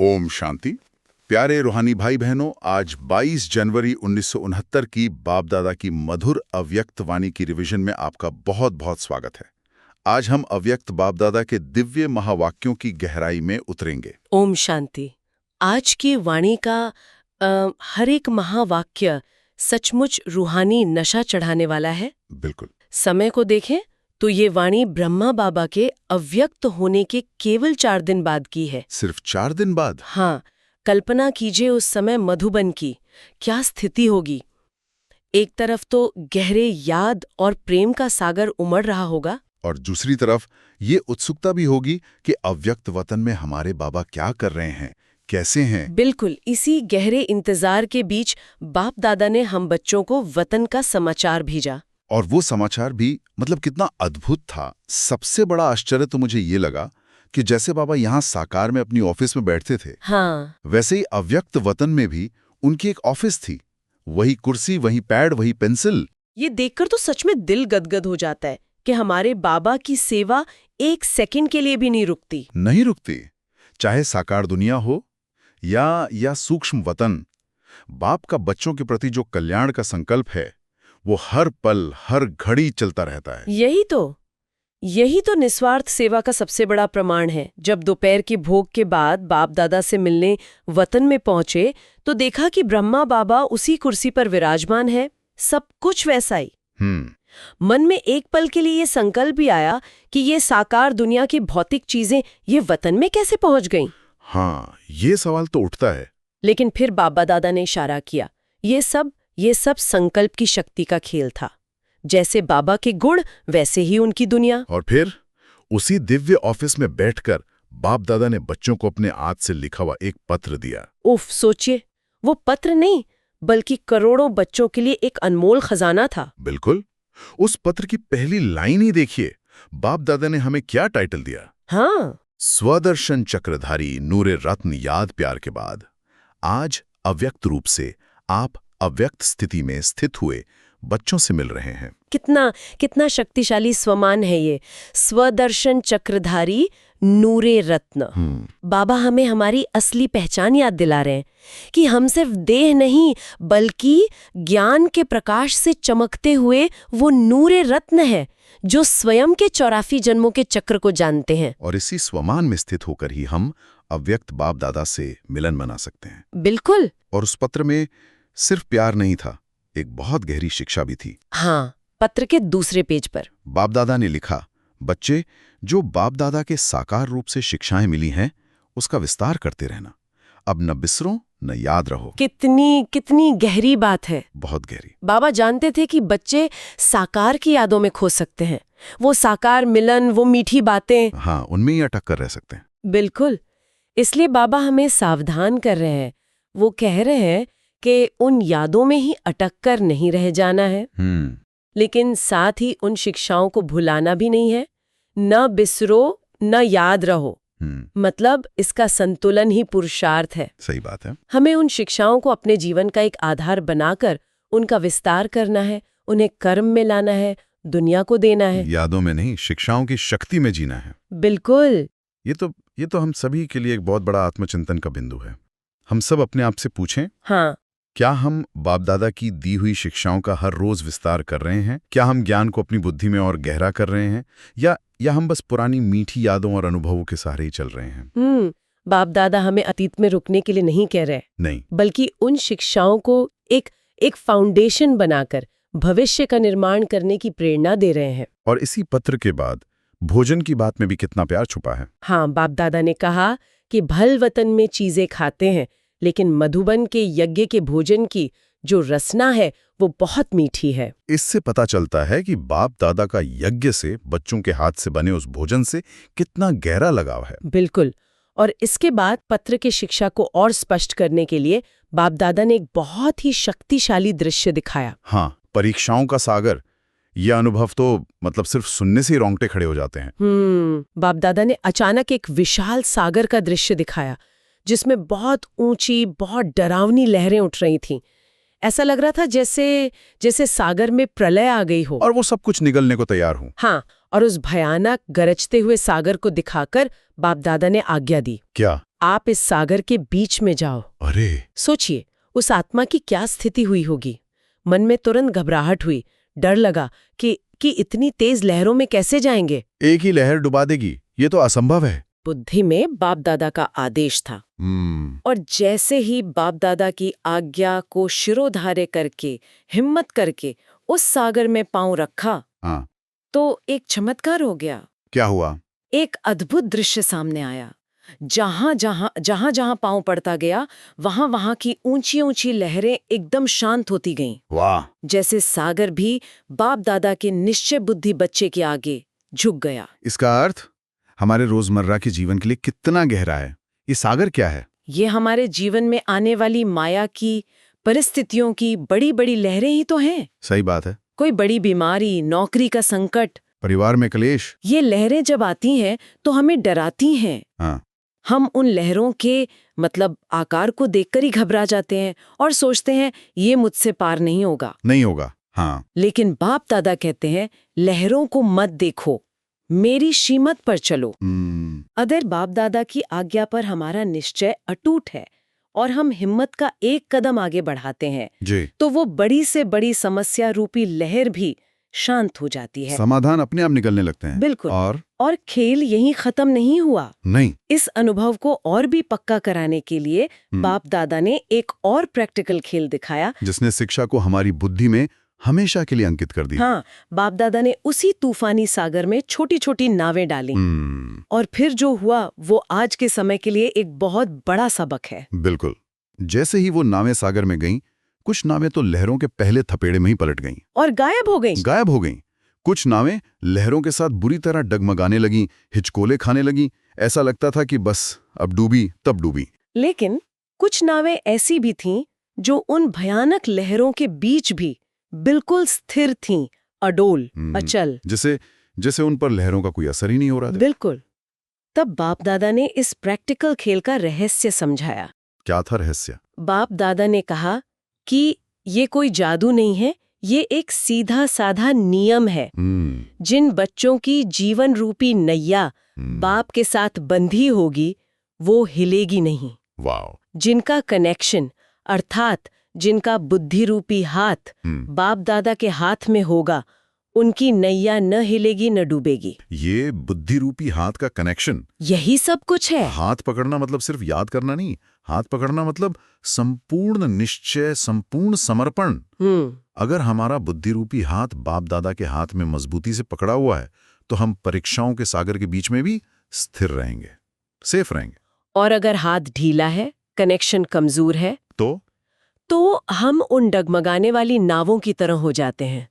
ओम शांति। प्यारे रूहानी भाई बहनों, आज 22 जनवरी 1969 की बाप दादा की मधुर अव्यक्त वाणी की रिवीजन में आपका बहुत बहुत स्वागत है। आज हम अव्यक्त बाप दादा के दिव्य महावाक्यों की गहराई में उतरेंगे। ओम शांति। आज की वाणी का हर एक महावाक्य सचमुच रूहानी नशा चढ़ाने वाला है। बिल्कुल। समय को देखें तो ये वाणी ब्रह्मा बाबा के अव्यक्त होने के केवल 4 दिन बाद की है। सिर्फ 4 दिन बाद? हाँ, कल्पना कीजिए उस समय मधुबन की क्या स्थिति होगी। एक तरफ तो गहरे याद और प्रेम का सागर उमड़ रहा होगा, और दूसरी तरफ ये उत्सुकता भी होगी कि अव्यक्त वतन में हमारे बाबा क्या कर रहे हैं, कैसे हैं। बिल्कुल इसी गहरे इंतजार के बीच बाप दादा ने हम बच्चों को वतन का समाचार भेजा। और वो समाचार भी मतलब कितना अद्भुत था। सबसे बड़ा आश्चर्य तो मुझे ये लगा कि जैसे बाबा यहाँ साकार में अपनी ऑफिस में बैठते थे, हाँ, वैसे ही अव्यक्त वतन में भी उनकी एक ऑफिस थी। वही कुर्सी, वही पैड, वही पेंसिल। ये देखकर तो सच में दिल गदगद हो जाता है कि हमारे बाबा की सेवा एक सेकंड के लिए भी नहीं रुकती। चाहे साकार दुनिया हो या सूक्ष्म वतन, बाप का बच्चों के प्रति जो कल्याण का संकल्प है वो हर पल हर घड़ी चलता रहता है। यही तो निस्वार्थ सेवा का सबसे बड़ा प्रमाण है। जब दोपहर की भोग के बाद बाप दादा से मिलने वतन में पहुंचे तो देखा कि ब्रह्मा बाबा उसी कुर्सी पर विराजमान है, सब कुछ वैसा ही। मन में एक पल के लिए ये संकल्प भी आया कि ये साकार दुनिया की भौतिक चीजें ये वतन में कैसे पहुंच गईं? हाँ, ये सवाल तो उठता है। लेकिन फिर बाबा दादा ने इशारा किया, ये सब संकल्प की शक्ति का खेल था। जैसे बाबा के गुण वैसे ही उनकी दुनिया। और फिर उसी दिव्य ऑफिस में बैठकर बाप दादा ने बच्चों को अपने हाथ से लिखा हुआ एक पत्र दिया। उफ, सोचिए, वो पत्र नहीं बल्कि करोड़ों बच्चों के लिए एक अनमोल खजाना था। बिल्कुल। उस पत्र की पहली लाइन ही देखिए, बाप दादा ने हमें क्या टाइटल दिया। हाँ, स्वदर्शन चक्रधारी नूरे रत्न याद प्यार के बाद आज अव्यक्त रूप से आप अव्यक्त स्थिति में स्थित हुए बच्चों से मिल रहे हैं। कितना शक्तिशाली स्वमान है ये, स्वदर्शन चक्रधारी नूरे रत्न। बाबा हमें हमारी असली पहचान याद दिला रहे हैं कि हम सिर्फ देह नहीं बल्कि ज्ञान के प्रकाश से चमकते हुए वो नूरे रत्न है जो स्वयं के 84 जन्मों के चक्र को जानते हैं। और इसी स्वमान में स्थित होकर ही हम अव्यक्त बाप दादा से मिलन मना सकते हैं। बिल्कुल। और उस पत्र में सिर्फ प्यार नहीं था, एक बहुत गहरी शिक्षा भी थी। हाँ, पत्र के दूसरे पेज पर बाप दादा ने लिखा, बच्चे, जो बाप दादा के साकार रूप से शिक्षाएं मिली हैं उसका विस्तार करते रहना। अब न बिसरो न याद रहो। कितनी गहरी बात है। बहुत गहरी। बाबा जानते थे कि बच्चे साकार की यादों में खो सकते हैं। वो साकार मिलन, वो मीठी बातें, हाँ, उनमें ही अटक कर रह सकते हैं। बिल्कुल। इसलिए बाबा हमें सावधान कर रहे हैं। वो कह रहे हैं कि उन यादों में ही अटक कर नहीं रह जाना है, लेकिन साथ ही उन शिक्षाओं को भुलाना भी नहीं है। न बिसरो न याद रहो, मतलब इसका संतुलन ही पुरुषार्थ है। सही बात है। हमें उन शिक्षाओं को अपने जीवन का एक आधार बनाकर उनका विस्तार करना है, उन्हें कर्म में लाना है, दुनिया को देना है। यादों में नहीं, शिक्षाओं की शक्ति में जीना है। बिल्कुल। ये तो हम सभी के लिए एक बहुत बड़ा आत्मचिंतन का बिंदु है। हम सब अपने आप से पूछें, हाँ, क्या हम बाप दादा की दी हुई शिक्षाओं का हर रोज विस्तार कर रहे हैं? क्या हम ज्ञान को अपनी बुद्धि में और गहरा कर रहे हैं, या हम बस पुरानी मीठी यादों और अनुभवों के सहारे ही चल रहे हैं? बाप दादा हमें अतीत में रुकने के लिए नहीं कह रहे, नहीं, बल्कि उन शिक्षाओं को एक फाउंडेशन बनाकर भविष्य का निर्माण करने की प्रेरणा दे रहे हैं। और इसी पत्र के बाद भोजन की बात में भी कितना प्यार छुपा है। हाँ, बाप दादा ने कहा कि भल वतन में चीजें खाते हैं, लेकिन मधुबन के यज्ञ के भोजन की जो रसना है वो बहुत मीठी है। इससे पता चलता है कि बाप दादा का यज्ञ से, बच्चों के हाथ से बने उस भोजन से कितना गहरा लगाव है। बिल्कुल। और इसके बाद पत्र की शिक्षा को और स्पष्ट करने के लिए बाप दादा ने एक बहुत ही शक्तिशाली दृश्य दिखाया। हाँ, परीक्षाओं का सागर। यह अनुभव तो मतलब सिर्फ सुनने से ही रोंगटे खड़े हो जाते हैं। बाप दादा ने अचानक एक विशाल सागर का दृश्य दिखाया जिसमें बहुत ऊंची, बहुत डरावनी लहरें उठ रही थीं। ऐसा लग रहा था जैसे सागर में प्रलय आ गई हो और वो सब कुछ निगलने को तैयार हो। हाँ, और उस भयानक गरजते हुए सागर को दिखाकर बाप दादा ने आज्ञा दी, क्या? आप इस सागर के बीच में जाओ। अरे सोचिए उस आत्मा की क्या स्थिति हुई होगी। मन में तुरंत घबराहट हुई, डर लगा कि इतनी तेज लहरों में कैसे जाएंगे। एक ही लहर डुबा देगी, ये तो असंभव है। बुद्धि में बाप दादा का आदेश था। और जैसे ही बाप दादा की आज्ञा को शिरोधार्य करके, हिम्मत करके उस सागर में पांव रखा, हाँ। तो एक चमत्कार हो गया। क्या हुआ? एक अद्भुत दृश्य सामने आया। जहां पांव पड़ता गया, वहां की ऊंची ऊंची लहरें एकदम शांत होती गईं। वाह! जैसे सागर भी बाप दादा के निश्चय बुद्धि बच्चे के आगे झुक गया। इसका अर्थ हमारे रोजमर्रा के जीवन के लिए कितना गहरा है। ये सागर क्या है? ये हमारे जीवन में आने वाली माया की, परिस्थितियों की बड़ी बड़ी लहरें ही तो हैं। सही बात है। कोई बड़ी बीमारी, नौकरी का संकट, परिवार में क्लेश। ये लहरें जब आती हैं तो हमें डराती हैं। हाँ। हम उन लहरों के आकार को देखकर ही घबरा जाते हैं और सोचते हैं ये मुझसे पार नहीं होगा। हाँ। लेकिन बाप दादा कहते हैं लहरों को मत देखो, मेरी शीमत पर चलो। अगर बाप दादा की आज्ञा पर हमारा निश्चय अटूट है और हम हिम्मत का एक कदम आगे बढ़ाते हैं जी। तो वो बड़ी से बड़ी समस्या रूपी लहर भी शांत हो जाती है। समाधान अपने आप निकलने लगते हैं। बिल्कुल। और खेल यहीं खत्म नहीं हुआ। नहीं। इस अनुभव को और भी पक्का कराने के लिए बाप दादा ने एक और प्रैक्टिकल खेल दिखाया, जिसने शिक्षा को हमारी बुद्धि में हमेशा के लिए अंकित कर दिया। हाँ, बाप दादा ने उसी तूफानी सागर में छोटी छोटी नावें डाली और फिर जो हुआ वो आज के समय के लिए एक बहुत बड़ा सबक है। बिल्कुल। जैसे ही वो नावें सागर में गईं, कुछ नावें तो लहरों के पहले थपेड़े में ही पलट गईं और गायब हो गईं। कुछ नावें लहरों के साथ बुरी तरह डगमगाने लगीं, हिचकोले खाने लगीं। ऐसा लगता था कि बस अब डूबी तब डूबी। लेकिन कुछ नावें ऐसी भी थीं जो उन भयानक लहरों के बीच भी बिल्कुल स्थिर थीं, अडोल, अचल। जैसे उन पर लहरों का कोई असर ही नहीं हो रहा था। बिल्कुल। तब बाप दादा ने इस प्रैक्टिकल खेल का रहस्य समझाया। क्या था रहस्य? बाप दादा ने कहा कि ये कोई जादू नहीं है, ये एक सीधा साधा नियम है। जिन बच्चों की जीवन रूपी नैया बाप के साथ बंधी होगी वो हिलेगी नहीं। वाह! जिनका कनेक्शन अर्थात जिनका बुद्धि रूपी हाथ बाप दादा के हाथ में होगा, उनकी नैया न हिलेगी न डूबेगी। ये बुद्धि रूपी हाथ का कनेक्शन, यही सब कुछ है। हाथ पकड़ना मतलब सिर्फ याद करना नहीं, हाथ पकड़ना मतलब संपूर्ण निश्चय, संपूर्ण समर्पण। अगर हमारा बुद्धि रूपी हाथ बाप दादा के हाथ में मजबूती से पकड़ा हुआ है तो हम परीक्षाओं के सागर के बीच में भी स्थिर रहेंगे, सेफ रहेंगे। और अगर हाथ ढीला है, कनेक्शन कमजोर है, तो हम उन डगमगाने वाली नावों की तरह हो जाते हैं।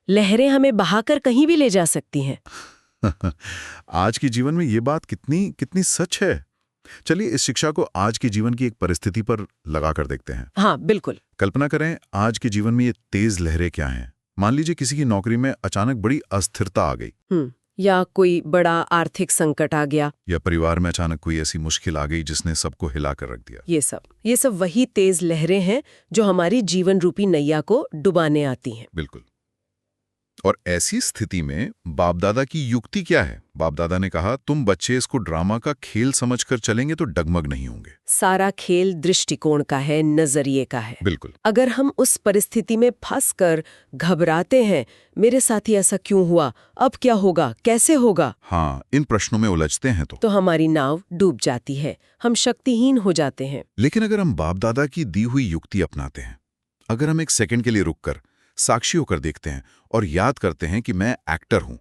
लहरें हमें बहाकर कहीं भी ले जा सकती हैं। आज के जीवन में ये बात कितनी सच है। चलिए इस शिक्षा को आज के जीवन की एक परिस्थिति पर लगा कर देखते हैं। हाँ, बिल्कुल। कल्पना करें आज के जीवन में ये तेज लहरें क्या हैं। मान लीजिए किसी की नौकरी में अचानक बड़ी अस्थिरता आ गई, या कोई बड़ा आर्थिक संकट आ गया, या परिवार में अचानक कोई ऐसी मुश्किल आ गई जिसने सबको हिला कर रख दिया। ये सब वही तेज लहरें हैं जो हमारी जीवन रूपी नैया को डुबाने आती हैं। बिल्कुल। और ऐसी स्थिति में बाप दादा की युक्ति क्या है? बाप दादा ने कहा तुम बच्चे इसको ड्रामा का खेल समझकर चलेंगे तो डगमग नहीं होंगे। सारा खेल दृष्टिकोण का है, नजरिए का है। बिल्कुल। अगर हम उस परिस्थिति में फंसकर घबराते हैं, मेरे साथ ही ऐसा क्यों हुआ, अब क्या होगा, कैसे होगा, हाँ, इन प्रश्नों में उलझते हैं तो हमारी नाव डूब जाती है, हम शक्तिहीन हो जाते हैं। लेकिन अगर हम बाप दादा की दी हुई युक्ति अपनाते हैं, अगर हम एक सेकंड के लिए रुककर साक्षी होकर देखते हैं और याद करते हैं कि मैं एक्टर हूं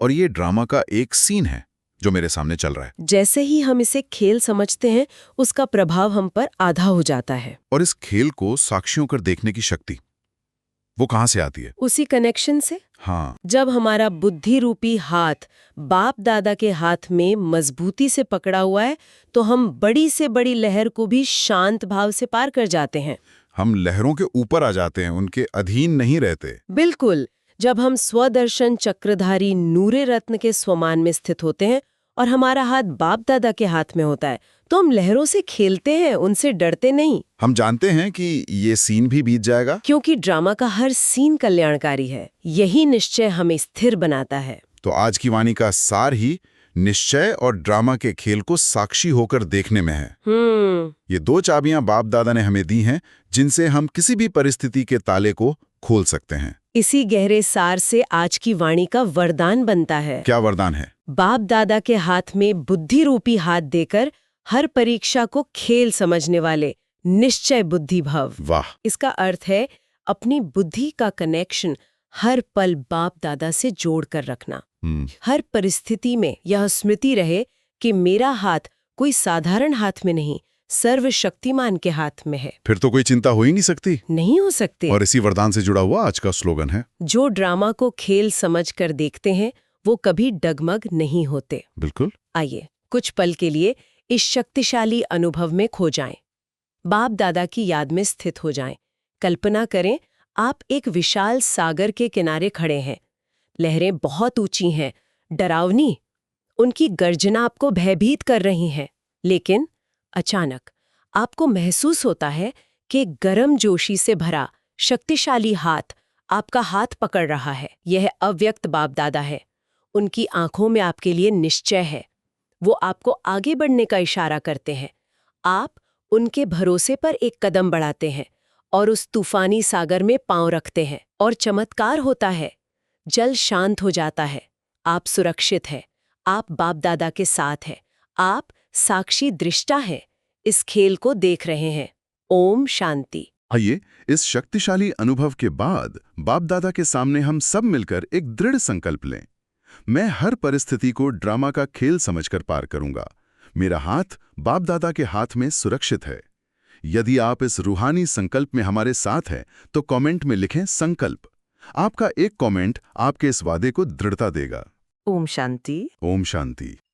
और ये ड्रामा का एक सीन है जो मेरे सामने चल रहा है, जैसे ही हम इसे खेल समझते हैं उसका प्रभाव हम पर आधा हो जाता है। और इस खेल को साक्षियों कर देखने की शक्ति वो कहां से आती है? उसी कनेक्शन से। हाँ, जब हमारा बुद्धि रूपी हाथ बाप दादा के हाथ में मजबूती से पकड़ा हुआ है तो हम बड़ी से बड़ी लहर को भी शांत भाव से पार कर जाते हैं। हम लहरों के ऊपर आ जाते हैं, उनके अधीन नहीं रहते। बिल्कुल। जब हम स्वदर्शन चक्रधारी नूरे रत्न के स्वमान में स्थित होते हैं और हमारा हाथ बाप दादा के हाथ में होता है तो हम लहरों से खेलते हैं, उनसे डरते नहीं। हम जानते हैं कि ये सीन भी बीत जाएगा, क्योंकि ड्रामा का हर सीन कल्याणकारी है। यही निश्चय हमें स्थिर बनाता है। तो आज की वाणी का सार ही निश्चय और ड्रामा के खेल को साक्षी होकर देखने में है। ये दो चाबियां बाप दादा ने हमें दी हैं, जिनसे हम किसी भी परिस्थिति के ताले को खोल सकते हैं। इसी गहरे सार से आज की वाणी का वरदान बनता है। क्या वरदान है? बाप दादा के हाथ में बुद्धि रूपी हाथ देकर हर परीक्षा को खेल समझने वाले निश्चय बुद्धि भव। वाह! इसका अर्थ है अपनी बुद्धि का कनेक्शन हर पल बाप दादा से जोड़कर रखना। हर परिस्थिति में यह स्मृति रहे कि मेरा हाथ कोई साधारण हाथ में नहीं, सर्वशक्तिमान के हाथ में है। फिर तो कोई चिंता हो ही नहीं सकती। नहीं हो सकते। और इसी वरदान से जुड़ा हुआ आज का स्लोगन है, जो ड्रामा को खेल समझकर देखते हैं वो कभी डगमग नहीं होते। बिल्कुल। आइए कुछ पल के लिए इस शक्तिशाली अनुभव में खो जाएं। बाप दादा की याद में स्थित हो जाएं। कल्पना करें आप एक विशाल सागर के किनारे खड़े हैं। लहरें बहुत ऊंची हैं, डरावनी। उनकी गर्जना आपको भयभीत कर रही हैं। लेकिन अचानक आपको महसूस होता है कि गर्म जोशी से भरा शक्तिशाली हाथ आपका हाथ पकड़ रहा है। यह अव्यक्त बाप दादा है। उनकी आंखों में आपके लिए निश्चय है। वो आपको आगे बढ़ने का इशारा करते हैं। आप उनके भरोसे पर एक कदम बढ़ाते हैं और उस तूफानी सागर में पांव रखते हैं। और चमत्कार होता है। जल शांत हो जाता है। आप सुरक्षित हैं। आप बाप दादा के साथ हैं। आप साक्षी दृष्टा हैं। इस खेल को देख रहे हैं। ओम शांति। आइए इस शक्तिशाली अनुभव के बाद बाप दादा के सामने हम सब मिलकर एक दृढ़ संकल्प लें। मैं हर परिस्थिति को ड्रामा का खेल समझकर पार करूंगा। मेरा हाथ बाप दादा के हाथ में सुरक्षित है। यदि आप इस रूहानी संकल्प में हमारे साथ हैं तो कमेंट में लिखें संकल्प। आपका एक कमेंट आपके इस वादे को दृढ़ता देगा। ओम शांति। ओम शांति।